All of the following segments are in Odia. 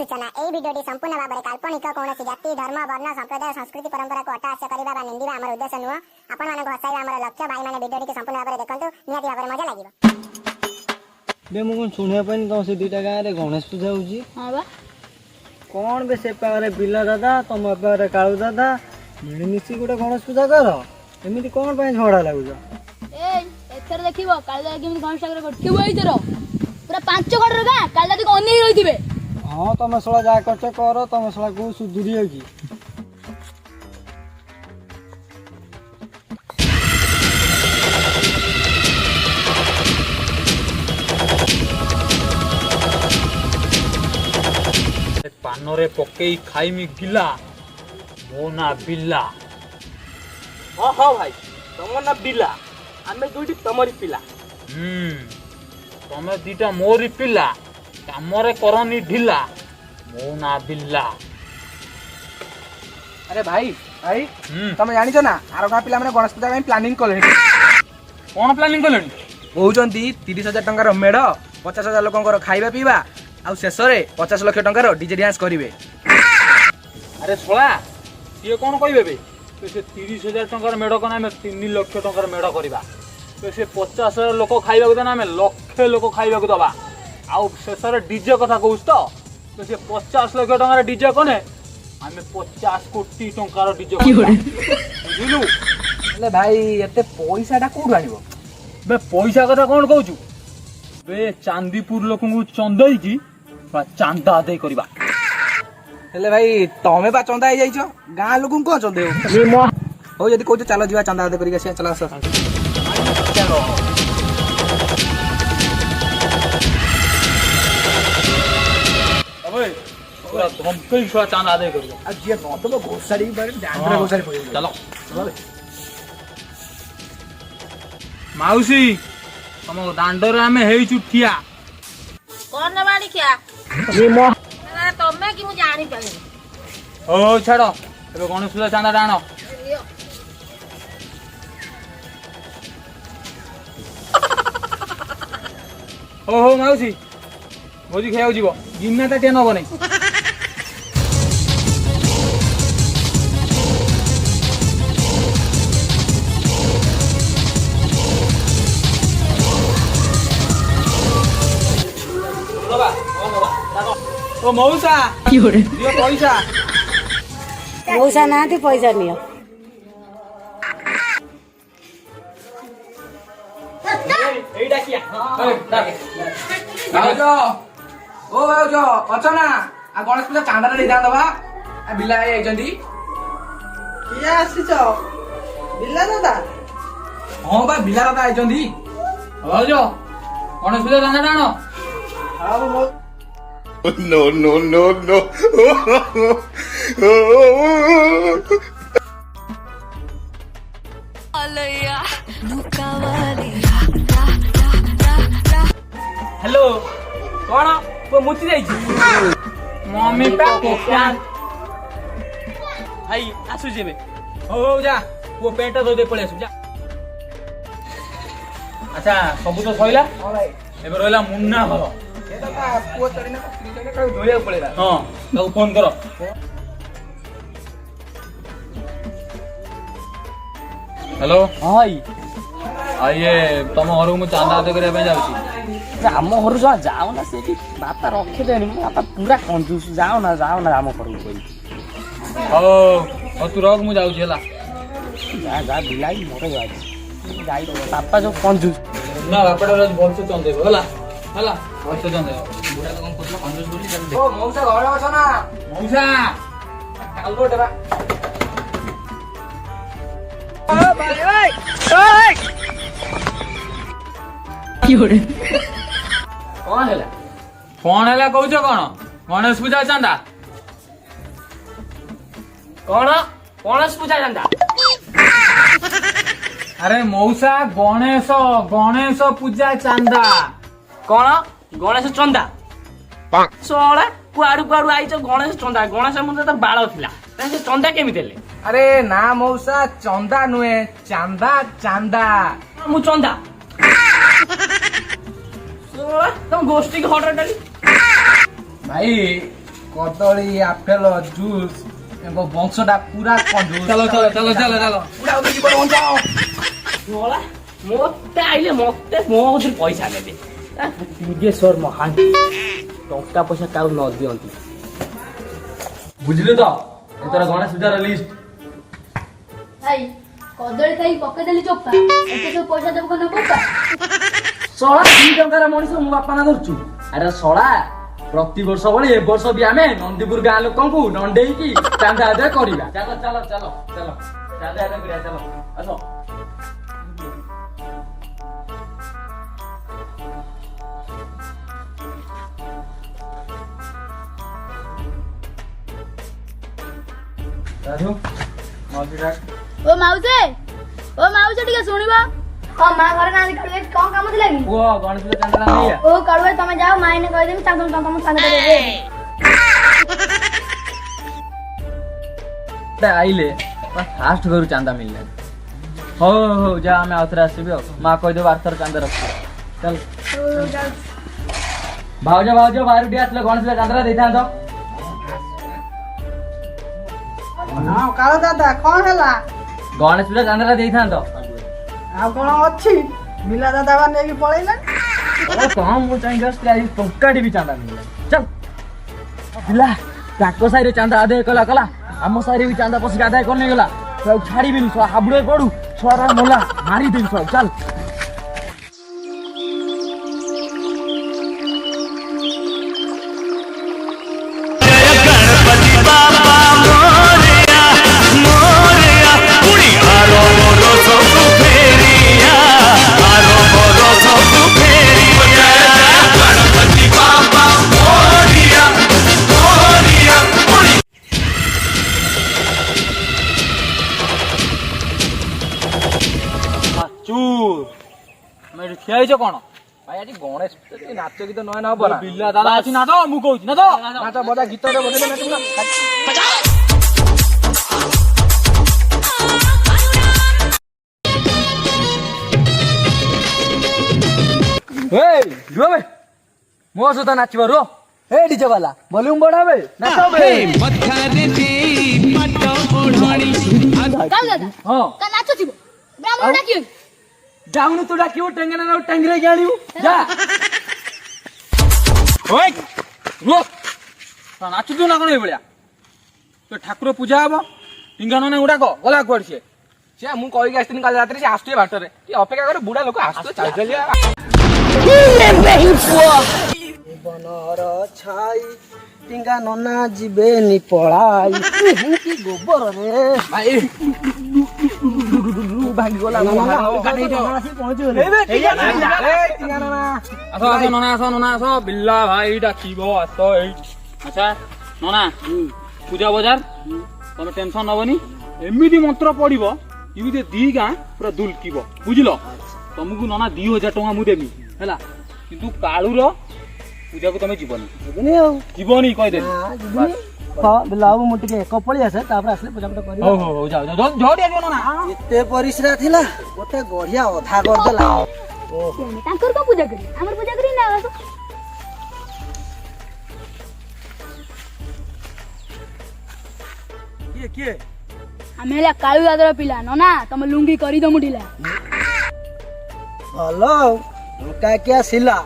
सूचना एई भिडियोटी संपूर्ण भाव में काल्पनिक कौन जाति धर्म वर्ण संप्रदाय संस्कृति परंपरा को अट्टहास्य करबा निंदा आम उद्देश्य नुह आपण मानक हसाइबा आम लक्ष्य भाई माने भिडियोटी संपूर्ण भाव में देखंतु निहाती भाव में मजा लागिबो बे मु कोन सुनिया पइन तो से दुईटा गाँ रे गणेश पूजा होची हां बा कौन बे से पारे बिल्ला दादा तुम पारे काळू दादा मिली मिसी गोटे गणेश पूजा कर एमिति कौन पइ झगड़ा लागुछ ए एथर देखिबो काला केमि गणेश ठाकुर करथिबो एइथर पूरा 5 घंटा गा काला दिक अनेई रहिथिबे हां तुम सळा जा करछ कर तुम सळा को सुधुरी हो की पानरे पकई खाइमी गिला मो ना बिल्ला हाँ हाँ भाई तुम ना बिला आमे दुईटी तमरी पिला तमे दीटा मोरी पिला कामरे करनी ढिला मो ना बिल्ला अरे भाई भाई तुम जानिछ ना आरो गाँ पिला माने गणेश पूजा ପାଇଁ प्लानिंग कले कौन प्लानिंग कलेनी कहउचंती 30,000 टंकार मेढ 50,000 लोकंकर खाइबा पीबा आ शेषरे 50 लाख टंकार डीजे डांस करिवे। अरे छोड़ा ये कौन कहबे बे तो से 30,000 टंकार मेढ कना में 3 लाख टंकार मेढ करबा तो से 50,000 लोक खाइबा को देना में लाख लोक खाइबा को दबा आ शेषरे डीजे कथा कहउस तो से 50 लाख टंकार डीजे कने आमे 50 कोटी टंकार डीजे बुझिलु अरे भाई एते पैसाटा कोड आनिबो बे पैसा कथा कौन कहूचु बे चांदीपुर लोकंगु चंदई की चांदा आदाय करबा हेले भाई तमे बा चंदा आइ जाइछो गाँ लोगन को चंदे हो हो यदि कहउछ चलो जीवा चंदा आदाय करिके चला आस चलो अबे पूरा धमकई छुआ चांदा आदाय करबो आ जे नतबो घोसाड़ी बारे डांडरा घोसाड़ी पड़ी चलो माउसी तुम दांडर आम हेचुठिया कौन बाड़ी क्या तमे कि मुझे जानी पारे ओ छाड़ ए गणेश पूजा चांदा डाण हो माउसी भोजी खाइବାକୁ ଯିବ गिन्ना ताटिया नब नहीं ओ मौसा दियो पैसा मौसा ना पैसा नियो एइडा किया भाउजो ओ भाउजो अचना आ गणेश पूजा चांदाटा देई दबा आ बिला आइ आइचंती किया आसीच बिल्ला दादा हां बा बिला दादा आइचंती भाउजो गणेश पूजा चांदा डाण हां मो No, no, no, no. Hello कोन को मुति जाइछि मम्मी पापा भाई आसु जेबे हो जा वो पेंटा दो दे पळे आसु जा अच्छा सब तो सइला हां भाई एबे रहला मुन्ना घर एटा का पुओ चढ़िना क्रिकेट का धोया पळेला हां ताऊ फोन करो हेलो हां भाई आइए तुम घर को चांदा आदे करबा जाउची आम घर जो जाओ ना से बापा रखे देनी बापा पूरा कंजूस जाओ ना आम घर कोई ओ तू रख मु जाउची हला जा जा बिलाई मोरे जा जाई बापा जो कंजूस ना बापा रोज बोल से चंदेबो हला हला बोल से चंदेबो बुढ़ा तो कौन कुछ कंजूस बोली चल ओ मौसा घर अछ ना मौसा कालबो देबा कौन हैला कहूछ कौन गणेश पूजा चांदा कोन गणेश पूजा जानता अरे मौसा गणेश गणेश पूजा चांदा कोन गणेश चंदा सोळा कुआडू आइछ गणेश चंदा गणेश मुंडे तो बाळ थिला से चंदा केमि देले अरे ना मौसा चंदा नुए चांदा चांदा मु चंदा सोळा तुम गोष्ठी घोडर डाली भाई କଦଳୀ ଆପେଲ ଜୁସ୍ ବଂଶଟା ପୁରା କଞ୍ଜୁସ। ଚାଲ ଚାଲ ଚାଲ ଚାଲ ଚାଲ ମତେ ଆଇଲେ ମତେ ମୋ କତିରୁ ପଇସା ନେବେ ଯୋଗେଶ୍ୱର ମହାନ୍ତି ଟଙ୍କା ପଇସା କାହାକୁ ନ ଦିଅନ୍ତି। ବୁଝିଲୁ ତ ଏଥର ଗଣେଶ ପୂଜାର ଲିଷ୍ଟ। ଭାଇ କଦଳୀ ଖାଇ ପକେଇଦେଲି ଚୋପା ଏତେ ସବୁ ପଇସା ଦେବୁ କଣ ବୋପା? ଶଳା 2 ଟଙ୍କାର ମଣିଷ ମୋ ବାପା ନା ଧରୁଛୁ। ଆରେ ଶଳା ପ୍ରତିବର୍ଷ ଭଳି ଏ ବର୍ଷ ବି ଆମେ ନନ୍ଦୀପୁର ଗାଁ ଲୋକଙ୍କୁ ନଣ୍ଡେଇକି ଚାନ୍ଦା ଆଦାୟ କରିବା। ଚାଲ ଚାଲ ଚାଲ ଚାଲ ଚାନ୍ଦା ଆଦାୟ କରିବା ଚାଲ ଆସ। ରାଜୁ ଓ ମାଉସୀ ଟିକେ ଶୁଣିବ। ହଁ ମା ଘରେ ନାହାନ୍ତି କାଳୁ କଣ କାମ ଥିଲା କି? ପୁଅ ଗଣେଶ ପୂଜା ଚାନ୍ଦା ନେଇଆ। ଓ କାଳୁ ଭାଇ ତମେ ଯାଅ ମା ଏନେ କହିଦେବି ତମ ଚାନ୍ଦା ଦେବେ। ଆଇଲେ ଫାଷ୍ଟ ଘରୁ ଚାନ୍ଦା ମିଳିଲାନି। ହଉ ହଉ ଯା ଆମେ ଆଉଥରେ ଆସିବି ଆଉ ମା କହିଦେବ ଆରଥର ଚାନ୍ଦା ରଖିବ। ଚାଲ ଭାଉଜ ଭାଉଜ ବାହାରୁ ଟିକେ ଆସିଲେ ଗଣେଶ ପୂଜା ଚାନ୍ଦା ଦେଇଥାନ୍ତ। ହଁ କାଳ ଦାଦା କଣ ହେଲା? ଗଣେଶ ପୂଜା ଚାନ୍ଦା ଦେଇଥାନ୍ତ। ଆଉ କଣ ଅଛି? ମିଲା ଦାଦା ବା ନେଇକି ପଳେଇଲା। କଣ ମୁଁ ଚାହିଁକି ଆସିଥିଲି ଆଜି ଟଙ୍କାଟି ବି ଚାନ୍ଦା ମିଳିଲାନି। ଚାଲ ପିଲା ତାଙ୍କ ସାହିରେ ଚାନ୍ଦା ଆଦାୟ କଲା ଆମ ସାହିରେ ବି ଚାନ୍ଦା ପଶିକି ଆଦାୟ କରି ନେଇଗଲା। ଛାଡ଼ିବିନି ହାବୁଡେ ପଡୁ ଛୁଆରା ମଲା ମାରିଦେବି ସବୁ। ଚାଲ ଠିଆ ହେଇଛ କଣ? ଭାଇ ଆଜି ଗଣେଶ ନାଚ ଗୀତ ନୟ ନା ହବ ନା? ବିଲା ଦାଦା ଅଛି ନାଚ ମୁଁ କହୁଛି ନାଚ ନାଚ ବଜା ଗୀତରେ ବଜେଇଲେ ମୋ ସହିତ ନାଚିବ ରୁହ। ଏ ଡିଜେ ବାଲା ଭଲ୍ୟୁମ ବଢାବେ ନାଚ ବେ। କାଳୁ ଦାଦା ହଁ କା ନାଚ ଥିବ ବ୍ରାହ୍ମଣ ଡାକିବ। ଯାଉନୁ ତୁ ଡାକିବୁ ଟେଙ୍ଗେନା ଟାଙ୍ଗିରେ କି ଆଣିବୁ ଯା। ନାଚୁଛୁ ନା କଣ ଏଇଭଳିଆ? ତ ଠାକୁର ପୂଜା ହବ ଟିଙ୍ଗା ନନା ଗୁଡାକ ଗଲା କୁଆଡେ ସିଏ? ସେ ମୁଁ କହିକି ଆସିଥିଲି କାଲି ରାତିରେ ସେ ଆସୁଥିବେ ବାଟରେ ଟିକେ ଅପେକ୍ଷା କରେ। ବୁଢା ଲୋକ ଆସୁଥିବେ ଚାଲି ଚାଲି। ବନର ଛାଇ ଟିଙ୍ଗା ନନା ଯିବେନି ପଳାଇ ଗୋବରରେ ଭାଙ୍ଗିଗଲା। ନନା ଆସ ବିଲା ଭାଇ ଡାକିବ ଆସ ଏଇ। ଆଚ୍ଛା ନନା ପୂଜା ବଜାର ତମେ ଟେନସନ ନବନି। ଏମିତି ମନ୍ତ୍ର ପଡିବ ଏମିତି 2 ଗାଁ ପୁରା ଦୁଲକିବ ବୁଝିଲ। ତମକୁ ନନା 2000 ଟଙ୍କା ମୁଁ ଦେବି ହେଲା, କିନ୍ତୁ କାଳୁର ପୂଜାକୁ ତମେ ଯିବନି ଯିବନି କହିଦେବି। ହଁ ବିଲା ବାବୁ ମୁଁ ଟିକେ ଏକ ପଳେଇ ଆସେ ତାପରେ ଆସିଲେ ପୂଜାପୂଜା କରିବି। ହଉ ହଉ ହଉ ଯାଅ ଝଡ଼ି ଆସିବ ନନା। ଏତେ ପରିଶ୍ରା ଥିଲା ଗୋଟେ ଗଢିଆ ଅଧା କରିଦେଲା। ତାଙ୍କର କଣ ପୂଜା କରିବେ ଆମର ପୂଜା କରି ନା। କିଏ କିଏ? ଆମେ ହେଲା କାଳୁ ଦାଦାର ପିଲା ନନା ତମ ଲୁଙ୍ଗି କରିଦମୁ ଢିଲା। ଭଲ କିଆ ସିଲା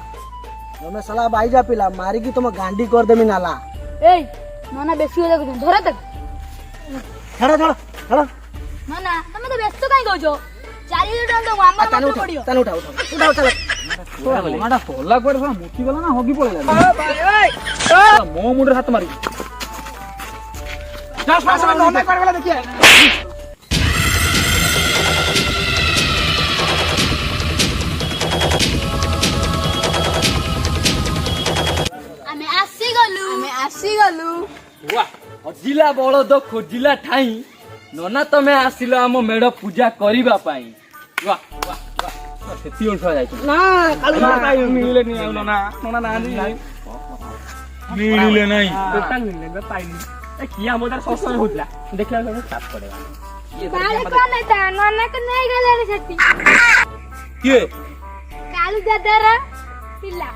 ତମେ ସଲା ବାଇଜା ପିଲା ମାରିକି ତମ ଗାଣ୍ଡି କରିଦେମି ନାଲା। ଏଇ ନନା ବେଶୀ କଥା କହୁଛନ୍ତି ଧର ତାକୁ। ଛାଡ଼ ଛାଡ଼ ଛାଡ଼ ନନା ତମେ ତ ବ୍ୟସ୍ତ କାଇଁ କହୁଛ? 4000 ଟଙ୍କା ଦବୁ ଆମର ମାତ୍ର ପଡିବ। ଚାଲ ଉଠା ଉଠା ଉଠା ଚାଲ। ନନାଟା ପଲା କୁଆଡେ ଶଳା ମୁତି ଗଲା ନା ହଗି ପଳେଇଲା? ମୋ ମୁଣ୍ଡରେ ହାତ ମାରି ଆସିଗଲୁ। ହଜିଲା ବଳଦ ଖୋଜିଲା ଠାଇଁ ନନା ତମେ ଆସିଲ ଆମ ମେଢ ପୂଜା କରିବା ପାଇଁ। ସେତି ବର୍ଷ ଯାଇଛୁ ମିଳିଲେନି ଆଉ ନନା ନନା ନାହାନ୍ତି ମିଳିଲେ ନାହିଁ। କିଆ ମୋ ତାର ଶସ୍ତା ହଉଥିଲା ଦେଖିଲା କିଏ କାଳୁ ଦାଦାର ପିଲା।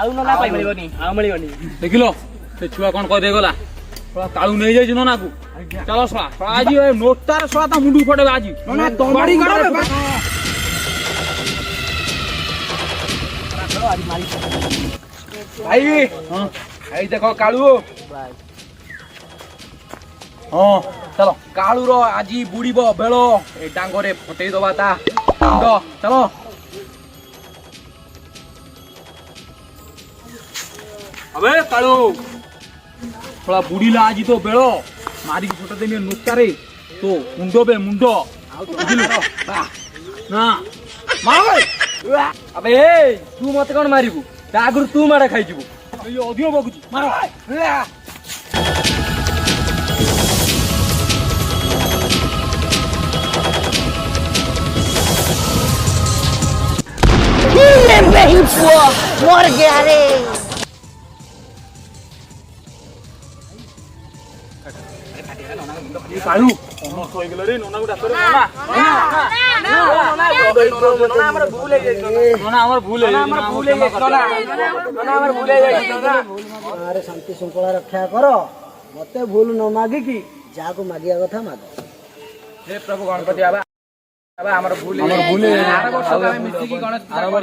ଆଉ ନନା ପାଇପାରିବନି ଆଉ ମିଳିବନି। ଦେଖିଲ ସେ ଛୁଆ କଣ କହିଦେଇ ଗଲା ଶଳା କାଳୁ ନେଇଯାଇଛି ନନାକୁ। ଚାଲ ଶଳା ଶଳା ଆଜି ଏ ନୋଟାର ଶଳା ତା ମୁଣ୍ଡକୁ ଫଟେଇବା ଆଜି। ବାଡି କାଢ ବେ। ଭାଇ ହଁ ଏଇ ଦେଖ କାଳୁ। ହଁ ଚାଲ କାଳୁର ଆଜି ବୁଡିବ ବେଳ ଏ ଡାଙ୍ଗରେ ଫଟେଇ ଦବା ତା ମୁଣ୍ଡ। ଚାଲ ଆବେ କାଳୁ ଶଳା ବୁଡିଲା ଆଜି ତ ବେଳ ମାରିକି ଫଟେଇ ଦେମି ନୋଟାରେ ତ ମୁଣ୍ଡ ବେ ମୁଣ୍ଡ। ବୁଝିଲୁ ନା ମାର ବେ। ଆବେ ତୁ ମତେ କଣ ମାରିବୁ? ତା ଆଗରୁ ତୁ ମାଡ ଖାଇଯିବୁ। ଏଇ ଅଧିକ ବଗୁଛି ମାର। କାଳୁ ସମସ୍ତ ହେଇଗଲା ରେ ନନାକୁ ଡାକରେ। ନନା ଆମର ଭୁଲ ହେଇଯାଇଛି। ଗାଁରେ ଶାନ୍ତି ଶୃଙ୍ଖଳା ରକ୍ଷା କର। ମତେ ଭୁଲ ନ ମାଗିକି ଯାହାକୁ ମାଗିବା କଥା ମାଗ। ହେ ପ୍ରଭୁ ଗଣପତି ବାବା ଆମର ଭୁଲ ହେଇଯାଇଛି। ଆର ବର୍ଷ ଆମେ ମିଶିକି ଗଣେଶ ପୂଜା